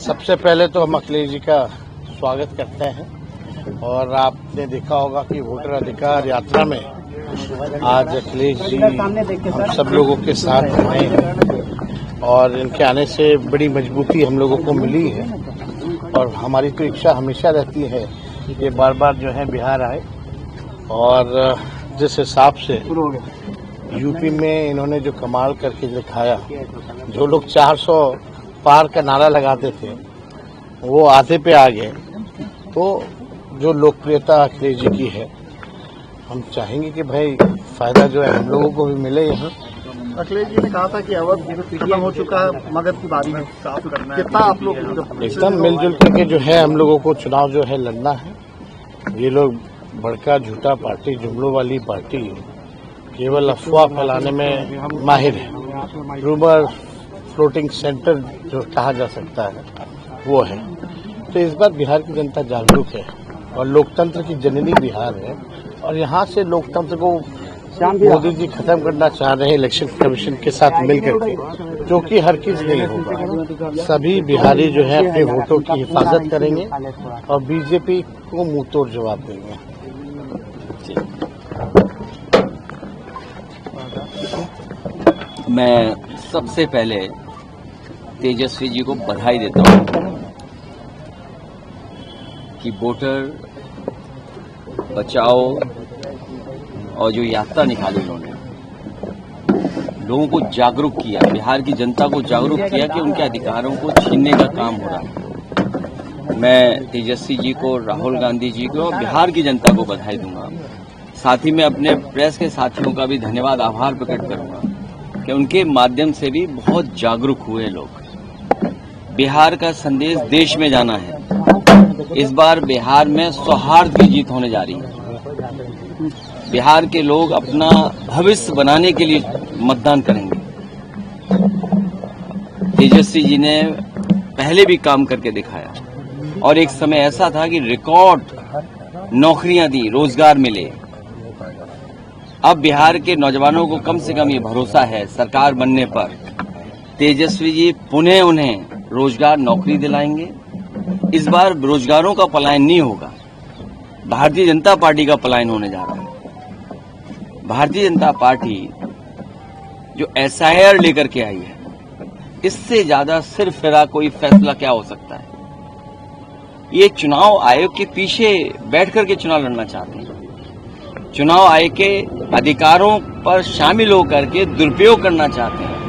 सबसे पहले तो हम अखिलेश जी का स्वागत करते हैं और आपने देखा होगा कि वोटर अधिकार यात्रा में आज अखिलेश जी हम सब लोगों के साथ आए हैं और इनके आने से बड़ी मजबूती हम लोगों को मिली है और हमारी तो इच्छा हमेशा रहती है कि बार बार जो है बिहार आए और जिस हिसाब से यूपी में इन्होंने जो कमाल करके दिखाया, जो लोग 400 पार का नारा लगाते थे वो आधे पे आ गए। तो जो लोकप्रियता अखिलेश जी की है, हम चाहेंगे कि भाई फायदा जो है हम लोगों को भी मिले यहाँ। अखिलेश जी ने कहा था कि अवध खत्म हो चुका है, मगध की बारी में साफ करना है। कितना आप लोग एकदम मिलजुल करके जो है हम लोगों को चुनाव जो है लड़ना है। ये लोग बड़का झूठा पार्टी, जुमलों वाली पार्टी केवल अफवाह फैलाने में माहिर है। रूमर फ्लोटिंग सेंटर जो कहा जा सकता है वो है। तो इस बार बिहार की जनता जागरूक है और लोकतंत्र की जननी बिहार है और यहाँ से लोकतंत्र को मोदी जी खत्म करना चाह रहे हैं इलेक्शन कमीशन के साथ मिलकर के, जो कि हर किस नहीं होगा। सभी बिहारी जो है अपने वोटों की हिफाजत करेंगे और बीजेपी को मुंहतोड़ जवाब देंगे। मैं सबसे पहले तेजस्वी जी को बधाई देता हूं कि वोटर बचाओ और जो यात्रा निकाली उन्होंने लोगों को जागरूक किया, बिहार की जनता को जागरूक किया कि उनके अधिकारों को छीनने का काम हो रहा है। मैं तेजस्वी जी को, राहुल गांधी जी को और बिहार की जनता को बधाई दूंगा। साथ ही मैं अपने प्रेस के साथियों का भी धन्यवाद, आभार प्रकट करूंगा कि उनके माध्यम से भी बहुत जागरूक हुए लोग। बिहार का संदेश देश में जाना है। इस बार बिहार में सौहार्द की जीत होने जा रही है। बिहार के लोग अपना भविष्य बनाने के लिए मतदान करेंगे। तेजस्वी जी ने पहले भी काम करके दिखाया और एक समय ऐसा था कि रिकॉर्ड नौकरियां दी, रोजगार मिले। अब बिहार के नौजवानों को कम से कम ये भरोसा है सरकार बनने पर तेजस्वी जी पुनः उन्हें रोजगार, नौकरी दिलाएंगे। इस बार रोजगारों का पलायन नहीं होगा, भारतीय जनता पार्टी का पलायन होने जा रहा है। भारतीय जनता पार्टी जो SIR लेकर के आई है, इससे ज्यादा सिर्फ फिरा कोई फैसला क्या हो सकता है। ये चुनाव आयोग के पीछे बैठ करके चुनाव लड़ना चाहते हैं। चुनाव आयोग के अधिकारों पर शामिल होकर के दुरुपयोग करना चाहते हैं।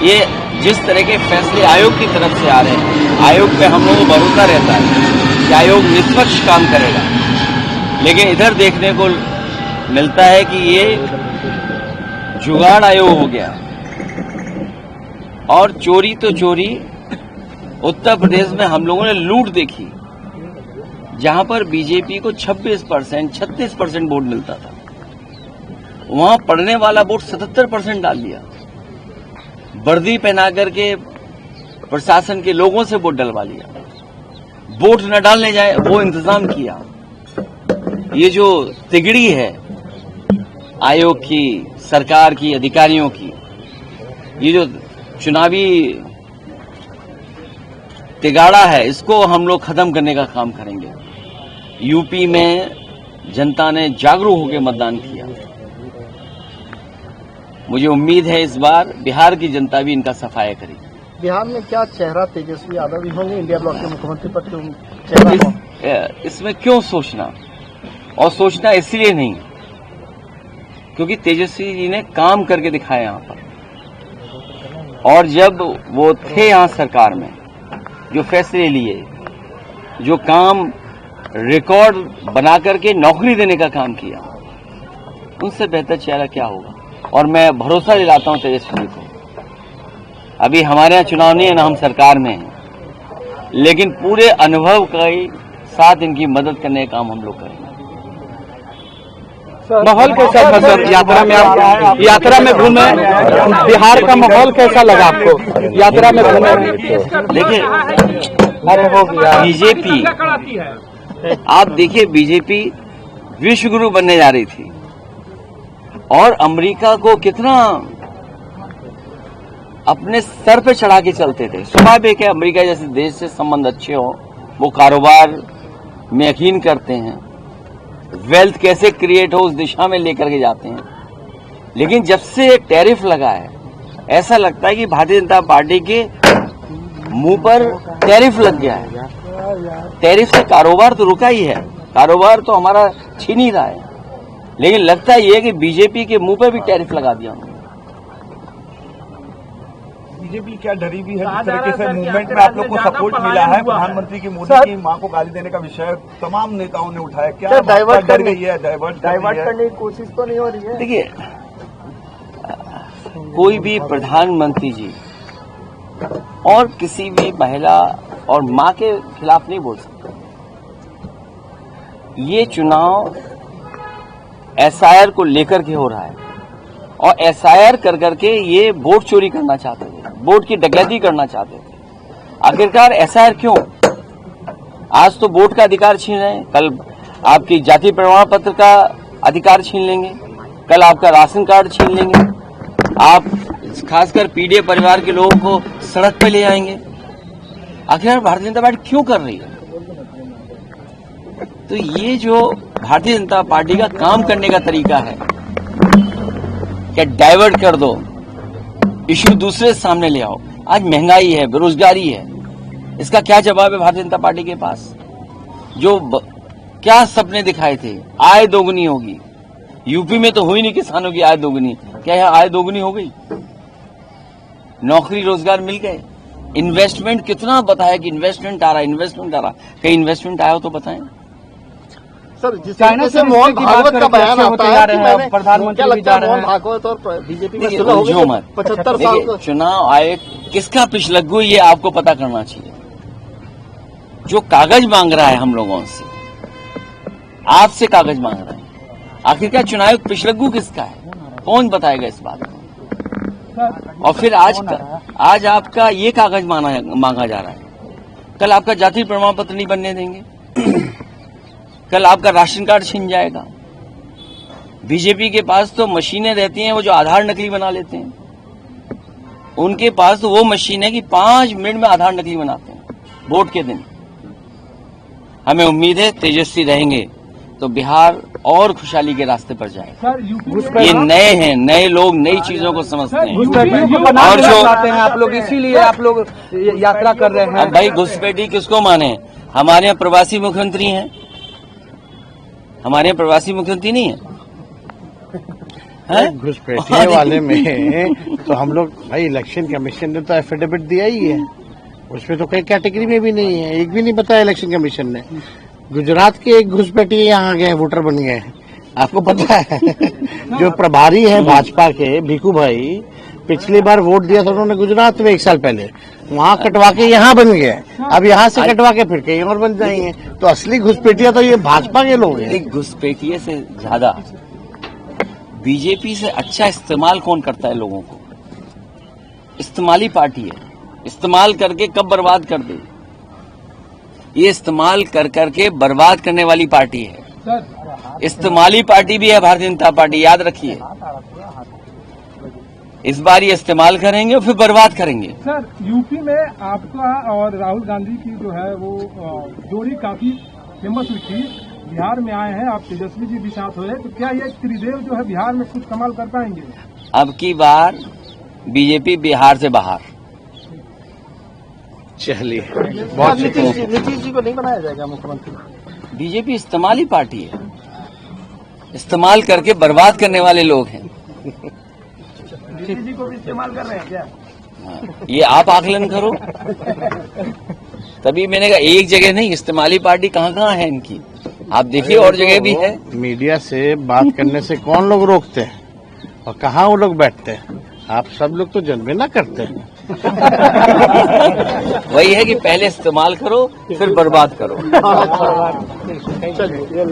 ये जिस तरह के फैसले आयोग की तरफ से आ रहे हैं, आयोग पे हम लोगों को भरोसा रहता है कि आयोग निष्पक्ष काम करेगा, लेकिन इधर देखने को मिलता है कि ये जुगाड़ आयोग हो गया। और चोरी तो चोरी, उत्तर प्रदेश में हम लोगों ने लूट देखी, जहां पर बीजेपी को 26%, 36% वोट मिलता था, वहां पढ़ने वाला वोट 77% डाल दिया। वर्दी पहना करके प्रशासन के लोगों से वोट डलवा लिया। वोट न डालने जाए वो इंतजाम किया। ये जो तिगड़ी है आयोग की, सरकार की, अधिकारियों की, ये जो चुनावी तिगाड़ा है, इसको हम लोग खत्म करने का काम करेंगे। यूपी में जनता ने जागरूक होकर मतदान किया। मुझे उम्मीद है इस बार बिहार की जनता भी इनका सफाया करेगी। बिहार में क्या चेहरा तेजस्वी यादव ही होंगे इंडिया ब्लॉक के मुख्यमंत्री पद के? इसमें क्यों सोचना, और सोचना इसलिए नहीं क्योंकि तेजस्वी जी ने काम करके दिखाया यहाँ पर। और जब वो थे यहाँ सरकार में, जो फैसले लिए, जो काम रिकॉर्ड बना करके नौकरी देने का काम किया, उनसे बेहतर चेहरा क्या होगा। और मैं भरोसा दिलाता हूं तेजस्वी जी को। अभी हमारे यहाँ चुनाव नहीं है ना, हम सरकार में हैं, लेकिन पूरे अनुभव के साथ इनकी मदद करने का काम हम लोग करेंगे। माहौल कैसा था सर यात्रा में? आप यात्रा में घूमे, बिहार का माहौल कैसा लगा आपको यात्रा में घूमे? देखिए बीजेपी, आप देखिए बीजेपी विश्वगुरु बनने जा रही थी और अमेरिका को कितना अपने सर पे चढ़ा के चलते थे। स्वाभाविक है, अमेरिका जैसे देश से संबंध अच्छे हो, वो कारोबार में यकीन करते हैं, वेल्थ कैसे क्रिएट हो उस दिशा में लेकर के जाते हैं। लेकिन जब से टैरिफ लगा है, ऐसा लगता है कि भारतीय जनता पार्टी के मुंह पर टैरिफ लग गया है। टैरिफ से कारोबार तो रुका ही है, कारोबार तो हमारा छीन ही रहा है, लेकिन लगता ये है कि बीजेपी के मुंह पर भी टैरिफ लगा दिया उन्होंने। बीजेपी क्या डरी भी है? जिस तरीके से मूवमेंट में आप लोग को सपोर्ट मिला है, प्रधानमंत्री की मोदी की मां को गाली देने का विषय तमाम नेताओं ने उठाया, क्या डाइवर्ट डर गई है? डाइवर्ट करने की कोशिश तो नहीं हो रही है? देखिए, कोई भी प्रधानमंत्री जी और किसी भी महिला और मां के खिलाफ नहीं बोल सकते। ये चुनाव एसआईआर को लेकर के हो रहा है और एसआईआर कर करके ये वोट चोरी करना चाहते थे, वोट की डकैती करना चाहते थे। आखिरकार एसआईआर क्यों? आज तो वोट का अधिकार छीन रहे हैं, कल आपकी जाति प्रमाण पत्र का अधिकार छीन लेंगे, कल आपका राशन कार्ड छीन लेंगे, आप खासकर पीड़ित परिवार के लोगों को सड़क पे ले आएंगे। आखिर भारतीय जनता पार्टी क्यों कर रही है? तो ये जो भारतीय जनता पार्टी का काम करने का तरीका है, क्या डाइवर्ट कर दो, इश्यू दूसरे सामने ले आओ। आज महंगाई है, बेरोजगारी है, इसका क्या जवाब है भारतीय जनता पार्टी के पास? क्या सपने दिखाए थे, आय दोगुनी होगी, यूपी में तो हुई नहीं किसानों की आय दोगुनी, क्या यह आय दोगुनी हो गई? नौकरी रोजगार मिल गए, इन्वेस्टमेंट कितना बताया कि इन्वेस्टमेंट आ रहा, इन्वेस्टमेंट आ रहा, कहीं इन्वेस्टमेंट आया हो तो बताएं। सर, जिस तरीके से मोहन भागवत का बयान आता है कि मैंने, क्या लगता है मोहन भागवत और बीजेपी में सुलह हो गई? 75 साल का चुनाव आयोग किसका पिछलग्गू, ये आपको पता करना चाहिए। जो कागज मांग रहा है हम लोगों से, आपसे कागज मांग रहा है, आखिरकार चुनाव पिछलग्गू किसका है? कौन बताएगा इस बात को? और फिर आज आपका ये कागज मांगा जा रहा है, कल आपका जाति प्रमाण पत्र नहीं बनने देंगे, कल आपका राशन कार्ड छिन जाएगा। बीजेपी के पास तो मशीनें रहती हैं, वो जो आधार नकली बना लेते हैं, उनके पास तो वो मशीन है कि 5 मिनट में आधार नकली बनाते हैं वोट के दिन। हमें उम्मीद है तेजस्वी रहेंगे तो बिहार और खुशहाली के रास्ते पर जाएगा। ये नए हैं, नए लोग नई चीजों को समझते हैं, और जो आप लोग इसीलिए आप लोग यात्रा कर रहे हैं। अब भाई घुसपैठी किसको माने? हमारे यहाँ प्रवासी मुख्यमंत्री हैं, हमारे यहाँ प्रवासी मुख्यमंत्री नहीं है। घुसपैठिए वाले में तो हम लोग भाई, इलेक्शन कमीशन ने तो एफिडेविट दिया ही है, उसमें तो कई कैटेगरी में भी नहीं है, एक भी नहीं बताया इलेक्शन कमीशन ने। गुजरात के एक घुसपैठिए यहाँ गए, वोटर बन गए, आपको पता है? जो प्रभारी है भाजपा के भीखू भाई, पिछली बार वोट दिया था उन्होंने गुजरात में 1 साल पहले, वहाँ कटवा के यहाँ बन गए, अब यहाँ से कटवा के फिर कहीं और बन जाएंगे। तो असली घुसपैठिया तो ये भाजपा के लोग हैं। घुसपैठिए से ज्यादा बीजेपी से अच्छा इस्तेमाल कौन करता है लोगों को? इस्तेमाली पार्टी है, इस्तेमाल करके कब बर्बाद कर दे, ये इस्तेमाल कर करके बर्बाद करने वाली पार्टी है। इस्तेमाली पार्टी भी है भारतीय जनता पार्टी, याद रखिए। इस बार ये इस्तेमाल करेंगे और फिर बर्बाद करेंगे। सर, यूपी में आपका और राहुल गांधी की जो है वो जोड़ी काफी फेमस हुई थी, बिहार में आए हैं, आप तेजस्वी जी भी साथ हुए, तो क्या ये त्रिदेव जो है बिहार में कुछ कमाल कर पाएंगे? अब की बार बीजेपी बिहार से बाहर। चलिए, बहुत नीतीश जी को नहीं बनाया जाएगा मुख्यमंत्री? बीजेपी इस्तेमाली पार्टी है, इस्तेमाल करके बर्बाद करने वाले लोग हैं। नीतीश जी को भी इस्तेमाल कर रहे हैं क्या? ये आप आकलन करो। तभी मैंने कहा एक जगह नहीं, इस्तेमाली पार्टी कहाँ कहाँ है इनकी, आप देखिए और जगह भी है। मीडिया से बात करने से कौन लोग रोकते हैं और कहाँ वो लोग बैठते हैं? आप सब लोग तो जनगणना करते हैं। वही है कि पहले इस्तेमाल करो फिर बर्बाद करो। चलिए।